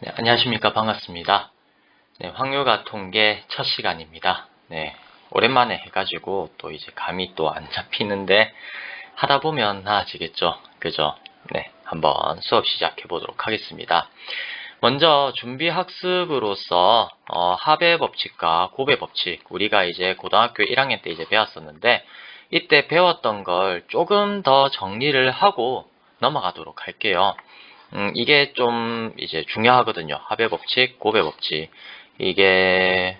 네, 안녕하십니까. 반갑습니다. 네, 확률과 통계 첫 시간입니다. 네, 오랜만에 해가지고 또 이제 감이 또 안 잡히는데 하다 보면 나아지겠죠. 그죠? 네, 한번 수업 시작해 보도록 하겠습니다. 먼저 준비 학습으로서 합의 법칙과 곱의 법칙, 우리가 이제 고등학교 1학년 때 이제 배웠었는데 이때 배웠던 걸 조금 더 정리를 하고 넘어가도록 할게요. 이게 좀 이제 중요하거든요. 합의 법칙, 곱의 법칙. 이게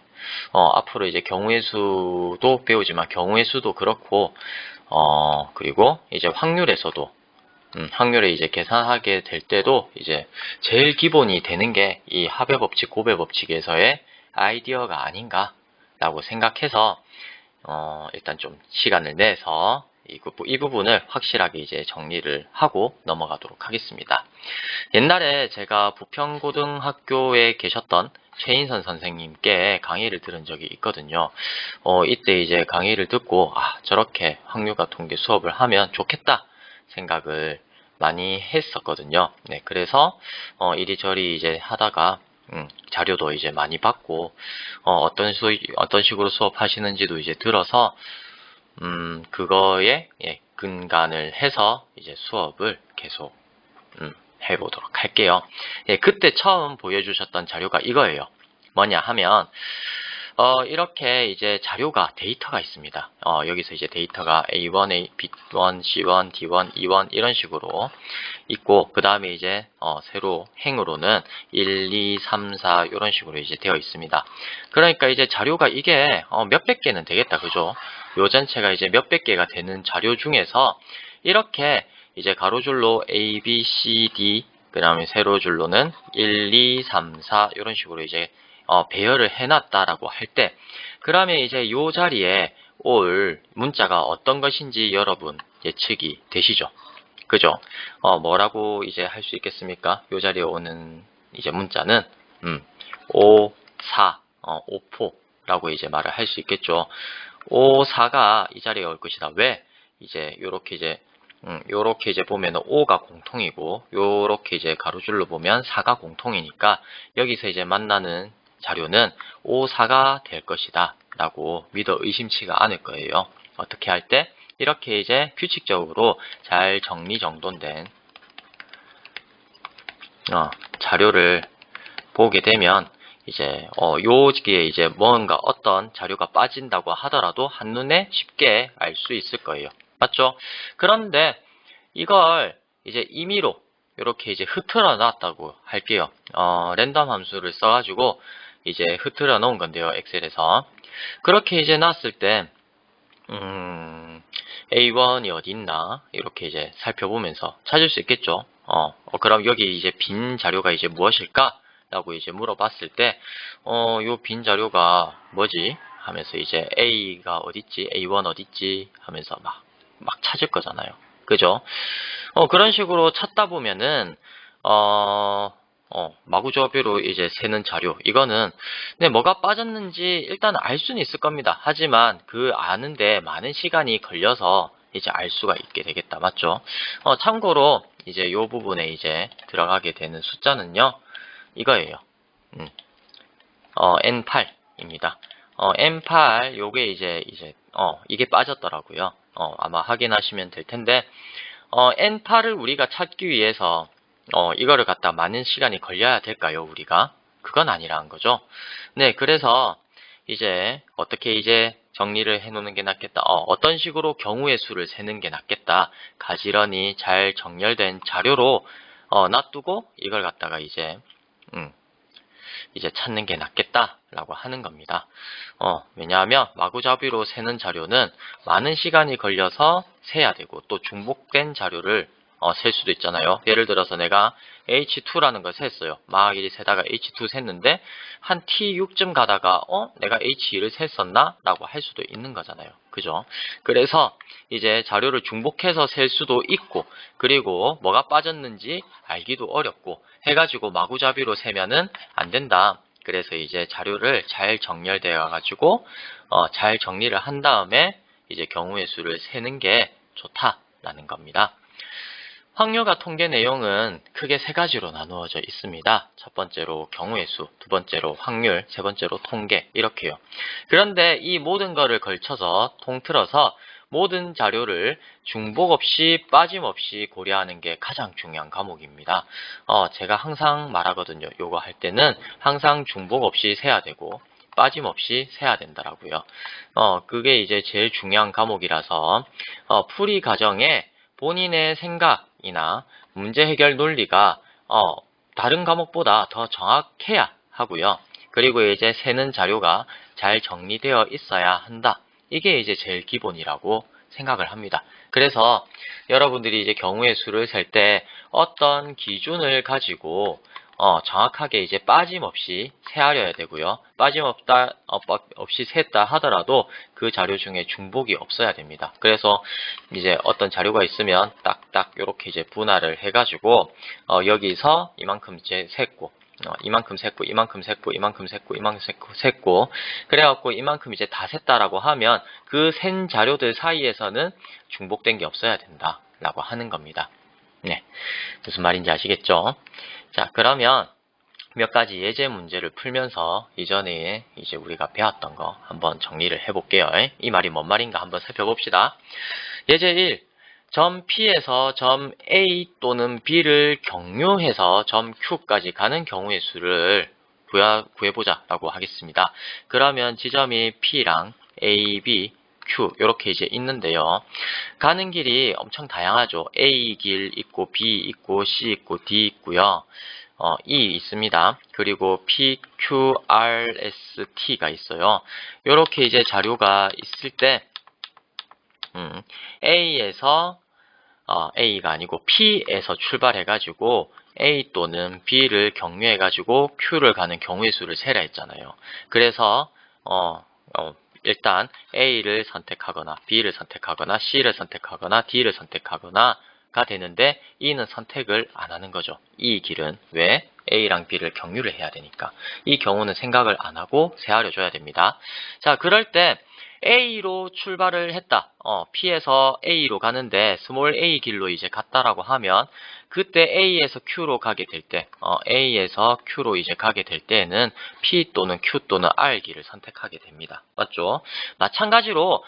앞으로 이제 경우의 수도 배우지만 경우의 수도 그렇고 그리고 이제 확률에서도 확률을 이제 계산하게 될 때도 이제 제일 기본이 되는 게 이 합의 법칙, 곱의 법칙에서의 아이디어가 아닌가라고 생각해서 일단 좀 시간을 내서 이 부분을 확실하게 이제 정리를 하고 넘어가도록 하겠습니다. 옛날에 제가 부평고등학교에 계셨던 최인선 선생님께 강의를 들은 적이 있거든요. 이때 이제 강의를 듣고, 저렇게 확률과 통계 수업을 하면 좋겠다 생각을 많이 했었거든요. 네, 그래서, 이리저리 이제 하다가, 자료도 이제 많이 받고, 어떤 식으로 수업하시는지도 이제 들어서, 그거에, 근간을 해서 이제 수업을 계속, 해보도록 할게요. 예, 그때 처음 보여주셨던 자료가 이거예요. 뭐냐 하면, 이렇게 이제 자료가 데이터가 있습니다. 여기서 이제 데이터가 A1, B1, C1, D1, E1 이런 식으로 있고, 그 다음에 이제, 세로 행으로는 1, 2, 3, 4 이런 식으로 이제 되어 있습니다. 그러니까 이제 자료가 이게, 몇백 개는 되겠다. 그죠? 요 전체가 이제 몇백 개가 되는 자료 중에서 이렇게 이제 가로줄로 A, B, C, D, 그 다음에 세로줄로는 1, 2, 3, 4 이런 식으로 이제 배열을 해놨다라고 할 때, 그러면 이제 요 자리에 올 문자가 어떤 것인지 여러분 예측이 되시죠? 그죠? 뭐라고 이제 할 수 있겠습니까? 요 자리에 오는 이제 문자는 5, 4, 5포라고 이제 말을 할 수 있겠죠. 5, 4가 이 자리에 올 것이다. 왜? 이제 요렇게 이제 보면 5가 공통이고 요렇게 이제 가로줄로 보면 4가 공통이니까 여기서 이제 만나는 자료는 5, 4가 될 것이다 라고 믿어 의심치가 않을 거예요. 어떻게 할 때? 이렇게 이제 규칙적으로 잘 정리정돈된 자료를 보게 되면 이제 여기에 이제 뭔가 어떤 자료가 빠진다고 하더라도 한눈에 쉽게 알 수 있을 거예요. 맞죠? 그런데 이걸 이제 임의로 이렇게 이제 흐트러 놨다고 할게요. 랜덤 함수를 써가지고 이제 흐트러 놓은 건데요. 엑셀에서. 그렇게 이제 놨을 때, A1이 어디 있나? 이렇게 이제 살펴보면서 찾을 수 있겠죠. 그럼 여기 이제 빈 자료가 이제 무엇일까? 라고 이제 물어봤을 때, 요 빈 자료가 뭐지? 하면서 이제 A가 어딨지? A1 어딨지? 하면서 막 찾을 거잖아요. 그죠? 그런 식으로 찾다 보면은, 마구잡이로 이제 세는 자료. 이거는, 네, 뭐가 빠졌는지 일단 알 수는 있을 겁니다. 하지만 그 아는데 많은 시간이 걸려서 이제 알 수가 있게 되겠다. 맞죠? 참고로 이제 요 부분에 이제 들어가게 되는 숫자는요, 이거예요. N8입니다. N8, 요게 이제, 이게 빠졌더라고요. 아마 확인하시면 될 텐데, N8을 우리가 찾기 위해서 이거를 갖다 많은 시간이 걸려야 될까요, 우리가? 그건 아니라는 거죠. 네, 그래서 이제 어떻게 이제 정리를 해놓는 게 낫겠다. 어떤 식으로 경우의 수를 세는 게 낫겠다. 가지런히 잘 정렬된 자료로 놔두고 이걸 갖다가 이제 찾는 게 낫겠다라고 하는 겁니다. 왜냐하면 마구잡이로 세는 자료는 많은 시간이 걸려서 세야 되고 또 중복된 자료를 셀 수도 있잖아요. 예를 들어서 내가 H2라는 걸 셌어요. 막 이리 세다가 H2 셌는데 한 T6쯤 가다가 내가 H2를 셌었나? 라고 할 수도 있는 거잖아요. 그죠? 그래서 이제 자료를 중복해서 셀 수도 있고 그리고 뭐가 빠졌는지 알기도 어렵고 해가지고 마구잡이로 세면은 안 된다. 그래서 이제 자료를 잘 정렬되어 가지고 잘 정리를 한 다음에 이제 경우의 수를 세는 게 좋다라는 겁니다. 확률과 통계 내용은 크게 세 가지로 나누어져 있습니다. 첫 번째로 경우의 수, 두 번째로 확률, 세 번째로 통계 이렇게요. 그런데 이 모든 거를 걸쳐서 통틀어서 모든 자료를 중복 없이 빠짐없이 고려하는 게 가장 중요한 과목입니다. 제가 항상 말하거든요. 요거 할 때는 항상 중복 없이 세야 되고 빠짐없이 세야 된다라고요. 그게 이제 제일 중요한 과목이라서 풀이 과정에 본인의 생각이나 문제 해결 논리가 다른 과목보다 더 정확해야 하고요. 그리고 이제 세는 자료가 잘 정리되어 있어야 한다. 이게 이제 제일 기본이라고 생각을 합니다. 그래서 여러분들이 이제 경우의 수를 셀 때 어떤 기준을 가지고 정확하게 이제 빠짐없이 세하려야 되고요. 없이 셌다 하더라도 그 자료 중에 중복이 없어야 됩니다. 그래서 이제 어떤 자료가 있으면 딱딱 이렇게 이제 분할을 해가지고 여기서 이만큼 이제 셌고 이만큼 셌고 이만큼 셌고 이만큼 셌고 이만큼 셌고 그래갖고 이만큼 이제 다 셌다라고 하면 그 센 자료들 사이에서는 중복된 게 없어야 된다라고 하는 겁니다. 네, 무슨 말인지 아시겠죠? 자, 그러면 몇 가지 예제 문제를 풀면서 이전에 이제 우리가 배웠던 거 한번 정리를 해볼게요. 이 말이 뭔 말인가 한번 살펴봅시다. 예제 1. 점 P에서 점 A 또는 B를 경유해서 점 Q까지 가는 경우의 수를 구해보자 라고 하겠습니다. 그러면 지점이 P랑 A, B, Q 이렇게 이제 있는데요. 가는 길이 엄청 다양하죠. A 길 있고 B 있고 C 있고 D 있고요. E 있습니다. 그리고 P, Q, R, S, T가 있어요. 이렇게 이제 자료가 있을 때 A가 아니고 P에서 출발해가지고 A 또는 B를 경유해가지고 Q를 가는 경우의 수를 세라 했잖아요. 그래서 일단 A를 선택하거나 B를 선택하거나 C를 선택하거나 D를 선택하거나가 되는데 E는 선택을 안 하는 거죠. 이 길은 왜? A랑 B를 경유를 해야 되니까. 이 경우는 생각을 안 하고 세하려 줘야 됩니다. 자, 그럴 때 A로 출발을 했다. P에서 A로 가는데 스몰 a 길로 이제 갔다라고 하면 그때 A에서 Q로 가게 될 때, A에서 Q로 이제 가게 될 때는 P 또는 Q 또는 R 길을 선택하게 됩니다. 맞죠? 마찬가지로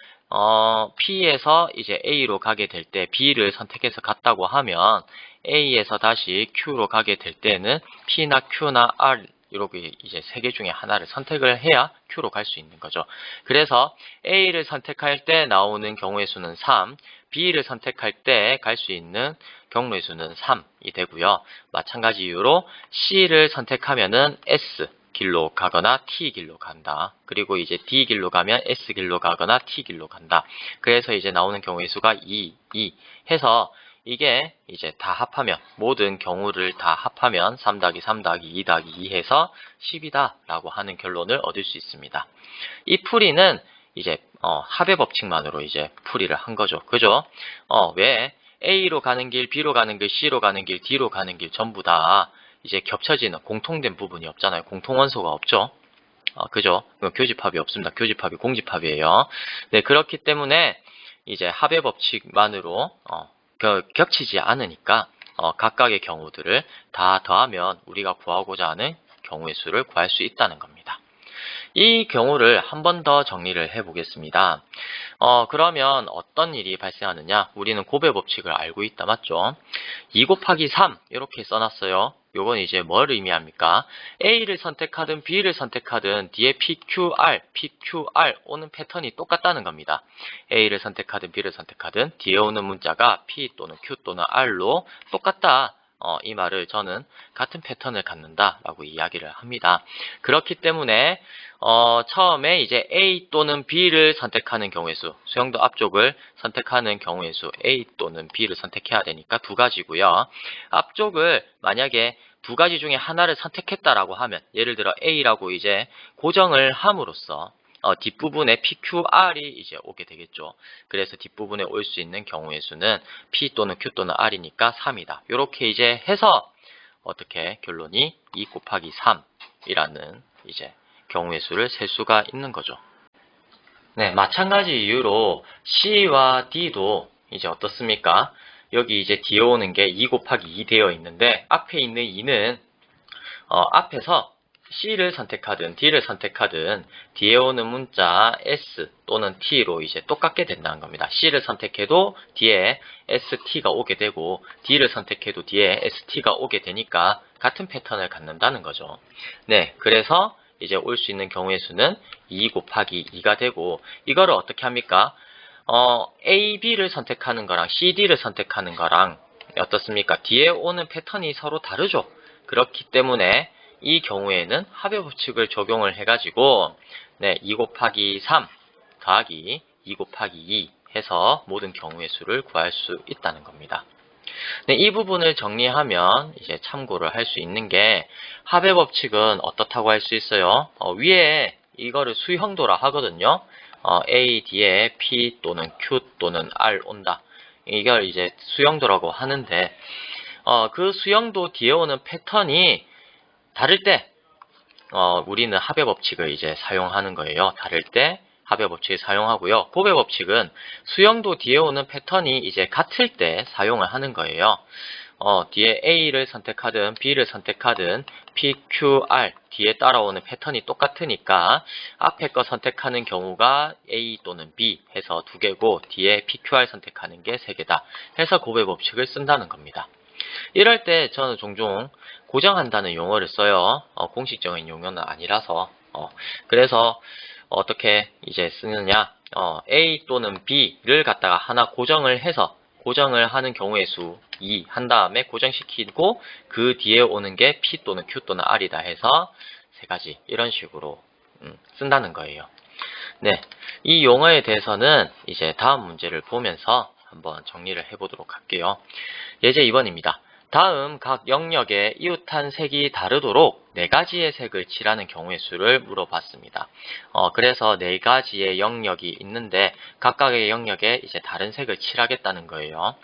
P에서 이제 A로 가게 될 때 B를 선택해서 갔다고 하면 A에서 다시 Q로 가게 될 때는 P나 Q나 R 이렇게 이제 세 개 중에 하나를 선택을 해야 Q로 갈 수 있는 거죠. 그래서 A를 선택할 때 나오는 경우의 수는 3, B를 선택할 때 갈 수 있는 경우의 수는 3이 되고요. 마찬가지 이유로 C를 선택하면은 S 길로 가거나 T 길로 간다. 그리고 이제 D 길로 가면 S 길로 가거나 T 길로 간다. 그래서 이제 나오는 경우의 수가 2 해서 이게 이제 다 합하면 모든 경우를 다 합하면 3 더하기 3 더하기 2 더하기 2 해서 10이다 라고 하는 결론을 얻을 수 있습니다. 이 풀이는 이제 합의 법칙만으로 이제 풀이를 한 거죠. 그죠? 왜 A로 가는 길, B로 가는 길, C로 가는 길, D로 가는 길 전부 다 이제 겹쳐지는 공통된 부분이 없잖아요. 공통원소가 없죠. 그죠? 교집합이 없습니다. 교집합이 공집합이에요. 네, 그렇기 때문에 이제 합의 법칙만으로 겹치지 않으니까 각각의 경우들을 다 더하면 우리가 구하고자 하는 경우의 수를 구할 수 있다는 겁니다. 이 경우를 한 번 더 정리를 해 보겠습니다. 그러면 어떤 일이 발생하느냐? 우리는 곱의 법칙을 알고 있다, 맞죠? 2 곱하기 3 이렇게 써놨어요. 요건 이제 뭘 의미합니까? A를 선택하든 B를 선택하든 뒤에 PQR 오는 패턴이 똑같다는 겁니다. A를 선택하든 B를 선택하든 뒤에 오는 문자가 P 또는 Q 또는 R로 똑같다. 이 말을 저는 같은 패턴을 갖는다 라고 이야기를 합니다. 그렇기 때문에 처음에 이제 A 또는 B를 선택하는 경우의 수, 수영도 앞쪽을 선택하는 경우의 수 A 또는 B를 선택해야 되니까 두 가지고요. 앞쪽을 만약에 두 가지 중에 하나를 선택했다라고 하면 예를 들어 A라고 이제 고정을 함으로써 뒷부분에 PQR이 이제 오게 되겠죠. 그래서 뒷부분에 올 수 있는 경우의 수는 P 또는 Q 또는 R이니까 3이다. 이렇게 이제 해서 어떻게 결론이 2 곱하기 3이라는 이제 경우의 수를 셀 수가 있는 거죠. 네, 마찬가지 이유로 C와 D도 이제 어떻습니까? 여기 이제 뒤에 오는 게 2 곱하기 2 되어 있는데 앞에 있는 2는 앞에서 C를 선택하든 D를 선택하든 뒤에 오는 문자 S 또는 T로 이제 똑같게 된다는 겁니다. C를 선택해도 뒤에 ST가 오게 되고 D를 선택해도 뒤에 ST가 오게 되니까 같은 패턴을 갖는다는 거죠. 네, 그래서 이제 올 수 있는 경우의 수는 2 곱하기 2가 되고 이거를 어떻게 합니까? A, B를 선택하는 거랑 C, D를 선택하는 거랑 어떻습니까? 뒤에 오는 패턴이 서로 다르죠. 그렇기 때문에 이 경우에는 합의 법칙을 적용을 해가지고 2 곱하기 3 더하기 2 곱하기 2 해서 모든 경우의 수를 구할 수 있다는 겁니다. 네, 이 부분을 정리하면 이제 참고를 할 수 있는 게 합의 법칙은 어떻다고 할 수 있어요? 위에 이거를 수형도라 하거든요. A 뒤에 P 또는 Q 또는 R 온다. 이걸 이제 수형도라고 하는데 그 수형도 뒤에 오는 패턴이 다를 때 우리는 합의 법칙을 이제 사용하는 거예요. 다를 때 합의 법칙을 사용하고요. 곱의 법칙은 수형도 뒤에 오는 패턴이 이제 같을 때 사용을 하는 거예요. 뒤에 A를 선택하든 B를 선택하든 P, Q, R 뒤에 따라오는 패턴이 똑같으니까 앞에 거 선택하는 경우가 A 또는 B 해서 2개고 뒤에 P, Q, R 선택하는 게 3개다 해서 곱의 법칙을 쓴다는 겁니다. 이럴 때 저는 종종 고정한다는 용어를 써요. 공식적인 용어는 아니라서. 그래서 어떻게 이제 쓰느냐? A 또는 B를 갖다가 하나 고정을 해서 고정을 하는 경우의 수 2 한 다음에 고정시키고 그 뒤에 오는 게 P 또는 Q 또는 R이다 해서 3가지 이런 식으로 쓴다는 거예요. 네, 이 용어에 대해서는 이제 다음 문제를 보면서 한번 정리를 해보도록 할게요. 예제 2번입니다. 다음 각 영역의 이웃한 색이 다르도록 4가지의 색을 칠하는 경우의 수를 물어봤습니다. 그래서 4가지의 영역이 있는데 각각의 영역에 이제 다른 색을 칠하겠다는 거예요.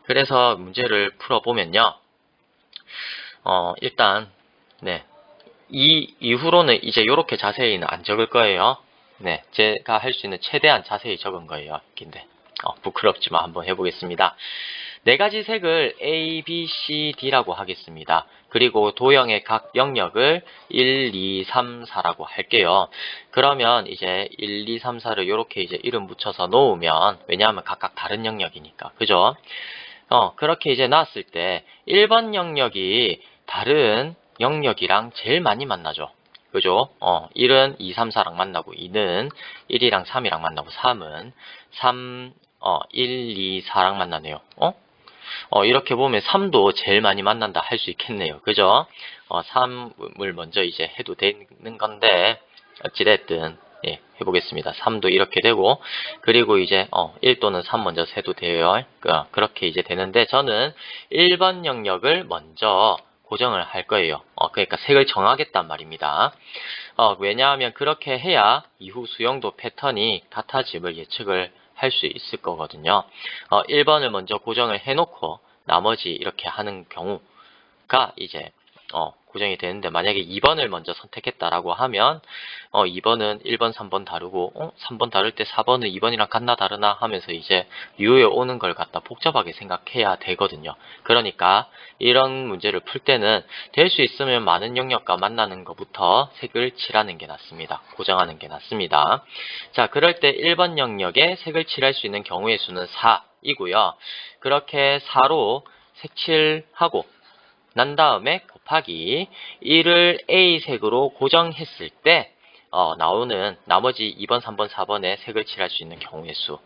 그래서 문제를 풀어보면요. 일단 이 이후로는 이제 이렇게 자세히는 안 적을 거예요. 네, 제가 할 수 있는 최대한 자세히 적은 거예요. 근데 부끄럽지만 한번 해보겠습니다. 4가지 색을 A, B, C, D라고 하겠습니다. 그리고 도형의 각 영역을 1, 2, 3, 4라고 할게요. 그러면 이제 1, 2, 3, 4를 이렇게 이제 이름 붙여서 놓으면 왜냐하면 각각 다른 영역이니까. 그죠? 그렇게 이제 놨을 때 1번 영역이 다른 영역이랑 제일 많이 만나죠. 그죠? 1은 2, 3, 4랑 만나고 2는 1이랑 3이랑 만나고 3은 1, 2, 4랑 만나네요. 이렇게 보면 3도 제일 많이 만난다 할 수 있겠네요. 그죠? 3을 먼저 이제 해도 되는 건데 어찌됐든 예, 해보겠습니다. 3도 이렇게 되고 그리고 이제 1 또는 3 먼저 세도 돼요. 그렇게 이제 되는데 저는 1번 영역을 먼저 고정을 할 거예요. 그러니까 색을 정하겠단 말입니다. 왜냐하면 그렇게 해야 이후 수형도 패턴이 같아짐을 예측을 할 수 있을 거거든요. 1번을 먼저 고정을 해놓고 나머지 이렇게 하는 경우가 이제 고정이 되는데 만약에 2번을 먼저 선택했다라고 하면 2번은 1번, 3번 다르고 3번 다를 때 4번은 2번이랑 같나 다르나 하면서 이제 이후에 오는 걸 갖다 복잡하게 생각해야 되거든요. 그러니까 이런 문제를 풀 때는 될 수 있으면 많은 영역과 만나는 것부터 색을 칠하는 게 낫습니다. 고정하는 게 낫습니다. 자, 그럴 때 1번 영역에 색을 칠할 수 있는 경우의 수는 4이고요. 그렇게 4로 색칠하고 난 다음에 곱하기 1을 A색으로 고정했을 때 나오는 나머지 2번, 3번, 4번에 색을 칠할 수 있는 경우의 수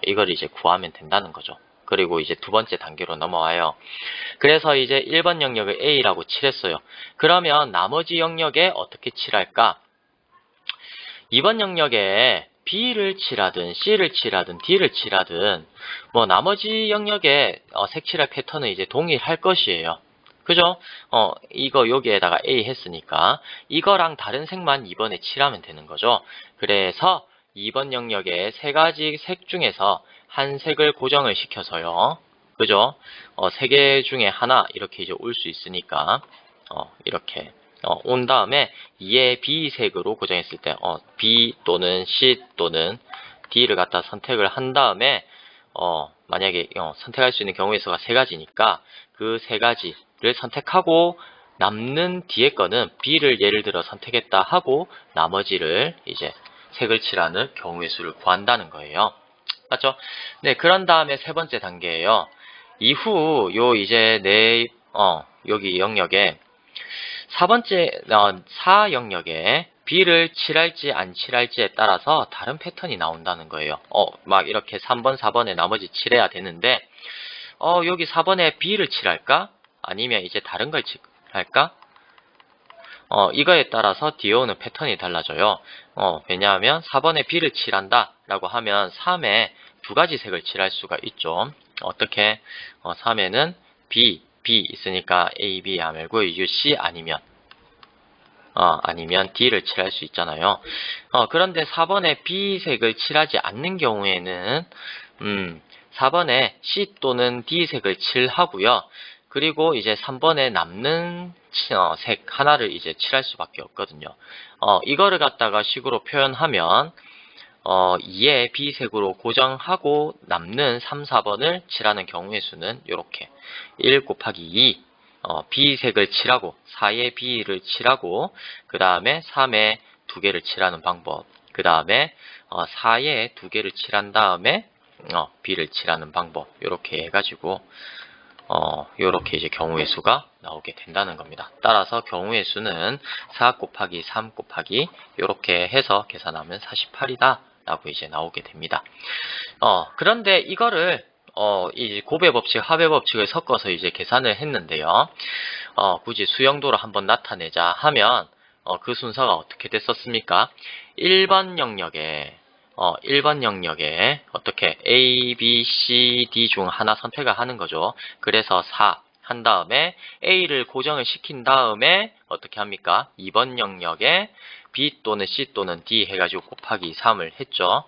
이걸 이제 구하면 된다는 거죠. 그리고 이제 두 번째 단계로 넘어와요. 그래서 이제 1번 영역을 A라고 칠했어요. 그러면 나머지 영역에 어떻게 칠할까? 2번 영역에 B를 칠하든 C를 칠하든 D를 칠하든 뭐 나머지 영역에 색칠할 패턴은 이제 동일할 것이에요. 그죠? 이거 여기에다가 A 했으니까 이거랑 다른 색만 2번에 칠하면 되는 거죠. 그래서 2번 영역에 3가지 색 중에서 한 색을 고정을 시켜서요. 그죠? 3개 중에 하나 이렇게 이제 올 수 있으니까 이렇게 온 다음에 2의 B색으로 고정했을 때 B 또는 C 또는 D를 갖다 선택을 한 다음에 만약에 선택할 수 있는 경우의 수가 3가지니까 그 3가지를 선택하고 남는 뒤에 거는 B를 예를 들어 선택했다 하고 나머지를 이제 색을 칠하는 경우의 수를 구한다는 거예요. 맞죠? 네, 그런 다음에 세 번째 단계예요. 이후 여기 영역에 4 영역에 B를 칠할지 안 칠할지에 따라서 다른 패턴이 나온다는 거예요. 막 이렇게 3번, 4번에 나머지 칠해야 되는데, 여기 4번에 B를 칠할까? 아니면 이제 다른 걸 칠할까? 이거에 따라서 뒤에 오는 패턴이 달라져요. 왜냐하면 4번에 B를 칠한다 라고 하면 3에 2가지 색을 칠할 수가 있죠. 어떻게? 3에는 B 있으니까 A, B 말고 U, C 아니면 D를 칠할 수 있잖아요. 그런데 4번에 B색을 칠하지 않는 경우에는 4번에 C 또는 D색을 칠하고요. 그리고 이제 3번에 남는 색 하나를 이제 칠할 수밖에 없거든요. 이거를 갖다가 식으로 표현하면 2에 B색으로 고정하고 남는 3, 4번을 칠하는 경우의 수는 이렇게 1 곱하기 2 B색을 칠하고 4에 B를 칠하고 그 다음에 3에 2개를 칠하는 방법, 그 다음에 4에 2개를 칠한 다음에 B를 칠하는 방법, 이렇게 해가지고 이렇게 이제 경우의 수가 나오게 된다는 겁니다. 따라서 경우의 수는 4 곱하기 3 곱하기 이렇게 해서 계산하면 48이다 라고 이제 나오게 됩니다. 그런데 이거를 이 곱의 법칙, 합의 법칙을 섞어서 이제 계산을 했는데요. 굳이 수영도로 한번 나타내자 하면 그 순서가 어떻게 됐었습니까? 1번 영역에 어떻게 A, B, C, D 중 하나 선택을 하는 거죠. 그래서 4 한 다음에 A를 고정을 시킨 다음에 어떻게 합니까? 2번 영역에 B 또는 C 또는 D 해가지고 곱하기 3을 했죠.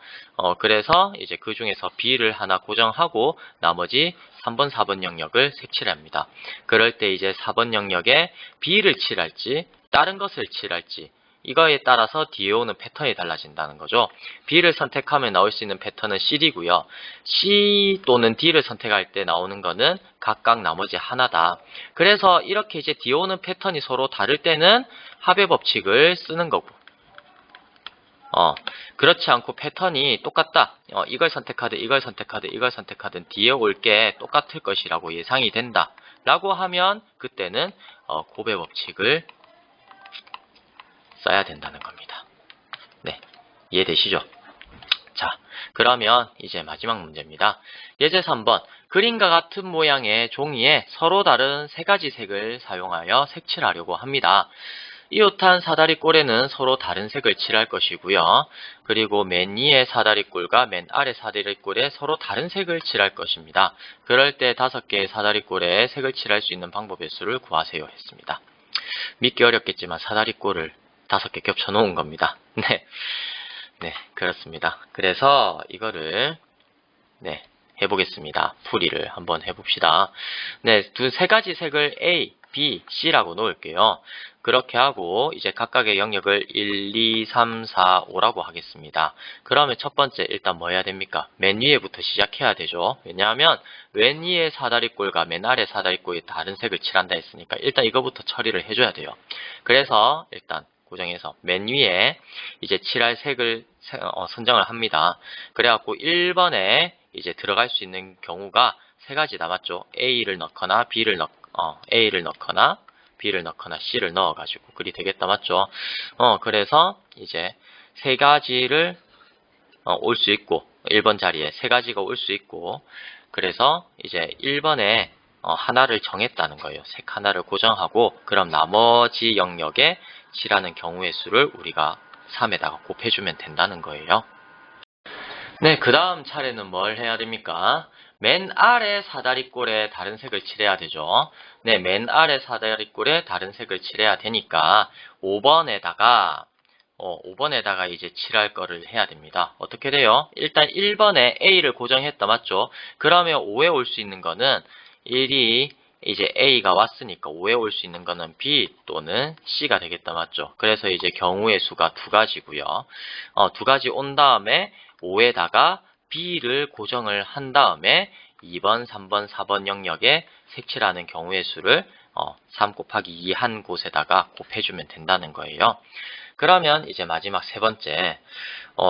그래서 이제 그 중에서 B를 하나 고정하고 나머지 3번, 4번 영역을 색칠합니다. 그럴 때 이제 4번 영역에 B를 칠할지 다른 것을 칠할지 이거에 따라서 뒤에 오는 패턴이 달라진다는 거죠. B를 선택하면 나올 수 있는 패턴은 CD고요. C 또는 D를 선택할 때 나오는 거는 각각 나머지 하나다. 그래서 이렇게 이제 뒤에 오는 패턴이 서로 다를 때는 합의 법칙을 쓰는 거고, 그렇지 않고 패턴이 똑같다. 이걸 선택하든 뒤에 올 게 똑같을 것이라고 예상이 된다. 라고 하면 그때는 곱의 법칙을 써야 된다는 겁니다. 네, 이해되시죠? 자, 그러면 이제 마지막 문제입니다. 예제 3번. 그림과 같은 모양의 종이에 서로 다른 3가지 색을 사용하여 색칠하려고 합니다. 이웃한 사다리꼴에는 서로 다른 색을 칠할 것이고요. 그리고 맨 위의 사다리꼴과 맨 아래 사다리꼴에 서로 다른 색을 칠할 것입니다. 그럴 때 5개의 사다리꼴에 색을 칠할 수 있는 방법의 수를 구하세요 했습니다. 믿기 어렵겠지만 사다리꼴을 5개 겹쳐 놓은 겁니다. 네, 그렇습니다. 그래서 이거를 해보겠습니다. 풀이를 한번 해봅시다. 네, 3가지 색을 A, B, C라고 놓을게요. 그렇게 하고 이제 각각의 영역을 1, 2, 3, 4, 5라고 하겠습니다. 그러면 첫 번째 일단 뭐 해야 됩니까? 맨 위에부터 시작해야 되죠. 왜냐하면 맨 위의 사다리꼴과 맨 아래 사다리꼴이 다른 색을 칠한다 했으니까 일단 이거부터 처리를 해줘야 돼요. 그래서 일단 고정해서 맨 위에 이제 칠할 색을 선정을 합니다. 그래갖고 1번에 이제 들어갈 수 있는 경우가 3가지 남았죠. A를 넣거나 B를 넣거나 B를 넣거나 C를 넣어가지고 그리 되겠다, 맞죠? 그래서 이제 3가지를 올 수 있고 1번 자리에 3가지가 올 수 있고, 그래서 이제 1번에 하나를 정했다는 거예요. 색 하나를 고정하고 그럼 나머지 영역에 칠하는 경우의 수를 우리가 3에다가 곱해주면 된다는 거예요. 네, 그 다음 차례는 뭘 해야 됩니까? 맨 아래 사다리꼴에 다른 색을 칠해야 되죠. 네, 맨 아래 사다리꼴에 다른 색을 칠해야 되니까 5번에다가 이제 칠할 거를 해야 됩니다. 어떻게 돼요? 일단 1번에 A를 고정했다, 맞죠? 그러면 5에 올 수 있는 거는 1이 이제 A가 왔으니까 5에 올 수 있는 거는 B 또는 C가 되겠다, 맞죠? 그래서 이제 경우의 수가 2가지고요. 2가지 온 다음에 5에다가 B를 고정을 한 다음에 2번, 3번, 4번 영역에 색칠하는 경우의 수를 3 곱하기 2 한 곳에다가 곱해주면 된다는 거예요. 그러면 이제 마지막 세 번째,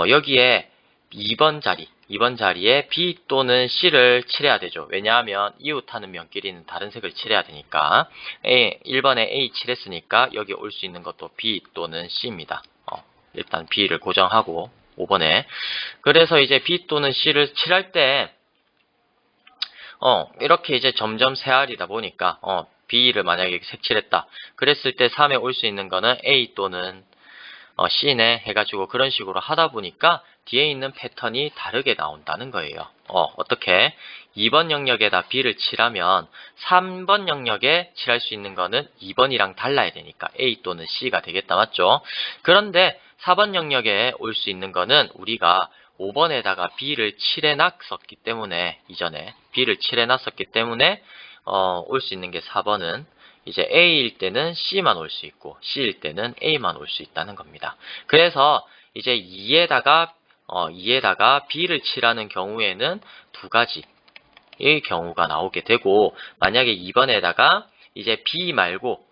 여기에 2번 자리에 B 또는 C를 칠해야 되죠. 왜냐하면 이웃하는 면끼리는 다른 색을 칠해야 되니까. 1번에 A 칠했으니까 여기 올 수 있는 것도 B 또는 C입니다. 일단 B를 고정하고 5번에. 그래서 이제 B 또는 C를 칠할 때 이렇게 이제 점점 세알이다 보니까 B를 만약에 색칠했다. 그랬을 때 3에 올 수 있는 거는 A 또는 C네 해가지고 그런 식으로 하다 보니까 뒤에 있는 패턴이 다르게 나온다는 거예요. 어떻게? 2번 영역에다 B를 칠하면 3번 영역에 칠할 수 있는 거는 2번이랑 달라야 되니까 A 또는 C가 되겠다, 맞죠? 그런데 4번 영역에 올 수 있는 거는 우리가 5번에다가 B를 칠해놨었기 때문에, 이전에 B를 칠해놨었기 때문에 올 수 있는 게 4번은 이제 A일 때는 C만 올 수 있고 C일 때는 A만 올 수 있다는 겁니다. 그래서 이제 2에다가 B를 칠하는 경우에는 두 가지의 경우가 나오게 되고, 만약에 2번에다가 이제 B 말고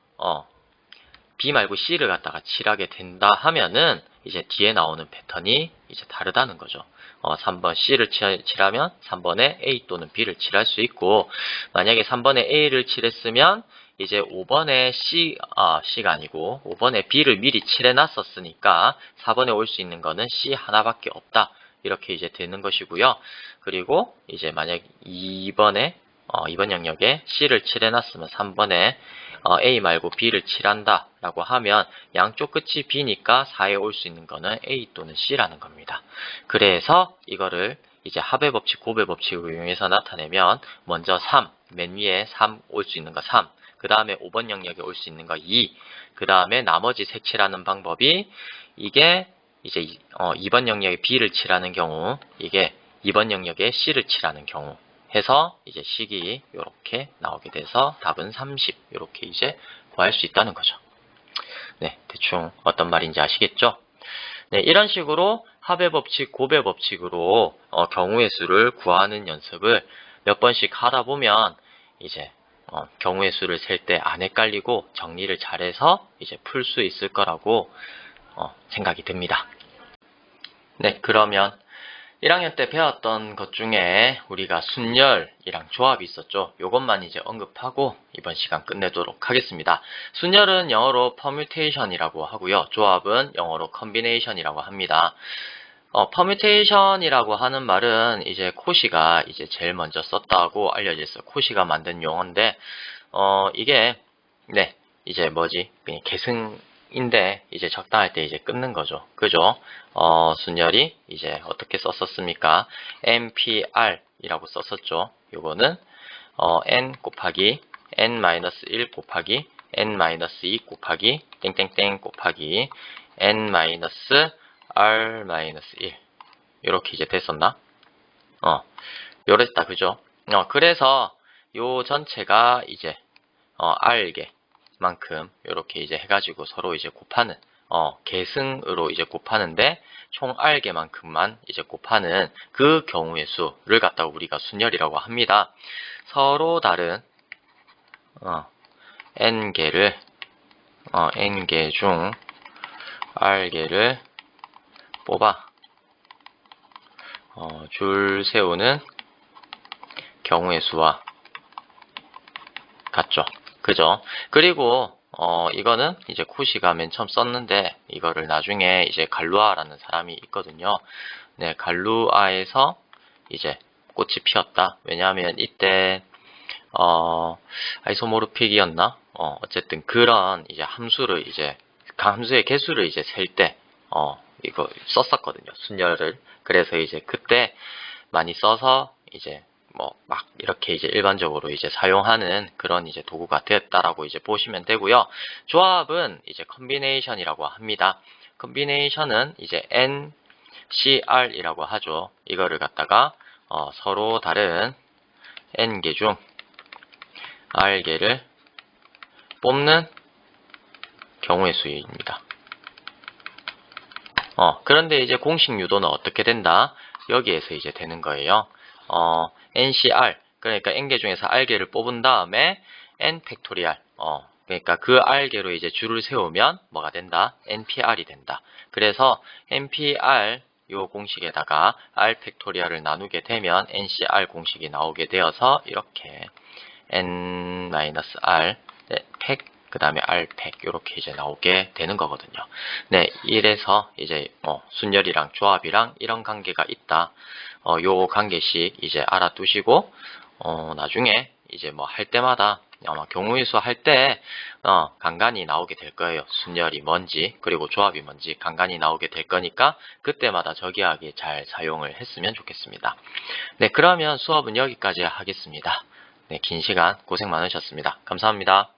C를 갖다가 칠하게 된다 하면은 이제 뒤에 나오는 패턴이 이제 다르다는 거죠. 3번 C를 칠하면 3번에 A 또는 B를 칠할 수 있고, 만약에 3번에 A를 칠했으면 이제 5번에 C가 아니고 5번에 B를 미리 칠해놨었으니까 4번에 올 수 있는 거는 C 하나밖에 없다. 이렇게 이제 되는 것이고요. 그리고 이제 만약 2번 영역에 C를 칠해놨으면 3번에 A 말고 B를 칠한다 라고 하면 양쪽 끝이 B니까 4에 올 수 있는 거는 A 또는 C라는 겁니다. 그래서 이거를 이제 합의 법칙, 곱의 법칙을 이용해서 나타내면 먼저 3, 맨 위에 3 올 수 있는 거 3, 그 다음에 5번 영역에 올 수 있는 거 2, 그 다음에 나머지 색칠하는 방법이 이게 이제 2번 영역에 B를 칠하는 경우, 이게 2번 영역에 C를 칠하는 경우 해서 이제 식이 이렇게 나오게 돼서 답은 30 이렇게 이제 구할 수 있다는 거죠. 네, 대충 어떤 말인지 아시겠죠? 네, 이런 식으로 합의 법칙, 곱의 법칙으로 경우의 수를 구하는 연습을 몇 번씩 하다 보면 이제 경우의 수를 셀 때 안 헷갈리고 정리를 잘해서 이제 풀 수 있을 거라고 생각이 듭니다. 네, 그러면 1학년 때 배웠던 것 중에 우리가 순열이랑 조합이 있었죠. 요것만 이제 언급하고 이번 시간 끝내도록 하겠습니다. 순열은 영어로 permutation이라고 하고요. 조합은 영어로 combination이라고 합니다. permutation이라고 하는 말은 이제 코시가 이제 제일 먼저 썼다고 알려져 있어요. 코시가 만든 용어인데, 이게, 네, 이제 뭐지? 그냥 계승인데, 이제 적당할 때 이제 끊는 거죠. 그죠? 순열이 이제 어떻게 썼었습니까? NPR이라고 썼었죠. 요거는, N 곱하기, N-1 곱하기, N-2 곱하기, 땡땡땡 곱하기, N-R-1 이렇게 이제 됐었나? 요랬다, 그죠? 그래서 요 전체가 이제 R개만큼 이렇게 이제 해가지고 서로 이제 곱하는 계승으로 이제 곱하는데 총 R개만큼만 이제 곱하는 그 경우의 수를 갖다가 우리가 순열이라고 합니다. 서로 다른 N개를 N개 중 R개를 뽑아 줄 세우는 경우의 수와 같죠. 그죠? 그리고 이거는 이제 코시가 맨 처음 썼는데 이거를 나중에 이제 갈루아라는 사람이 있거든요. 네, 갈루아에서 이제 꽃이 피었다. 왜냐하면 이때 아이소모르픽이었나? 어쨌든 그런 이제 함수를 이제 함수의 개수를 이제 셀 때 이거 썼었거든요. 순열을. 그래서 이제 그때 많이 써서 이제 뭐 막 이렇게 이제 일반적으로 이제 사용하는 그런 이제 도구가 되었다라고 이제 보시면 되고요. 조합은 이제 컨비네이션이라고 합니다. 컨비네이션은 이제 NCR이라고 하죠. 이거를 갖다가 서로 다른 N개 중 R개를 뽑는 경우의 수입니다. 그런데 이제 공식 유도는 어떻게 된다? 여기에서 이제 되는 거예요. NCR, 그러니까 n개 중에서 r개를 뽑은 다음에 n 팩토리얼, 그러니까 그 r개로 이제 줄을 세우면 뭐가 된다? npr이 된다. 그래서 npr 요 공식에다가 r 팩토리얼을 나누게 되면 ncr 공식이 나오게 되어서 이렇게 n-r 팩, 그 다음에 r팩 이렇게 이제 나오게 되는 거거든요. 네, 이래서 이제 순열이랑 조합이랑 이런 관계가 있다. 요 관계식 이제 알아두시고 나중에 이제 뭐 할 때마다 아마 경우의 수 할 때 간간히 나오게 될 거예요. 순열이 뭔지 그리고 조합이 뭔지 간간히 나오게 될 거니까 그때마다 저기하기 잘 사용을 했으면 좋겠습니다. 네, 그러면 수업은 여기까지 하겠습니다. 네, 긴 시간 고생 많으셨습니다. 감사합니다.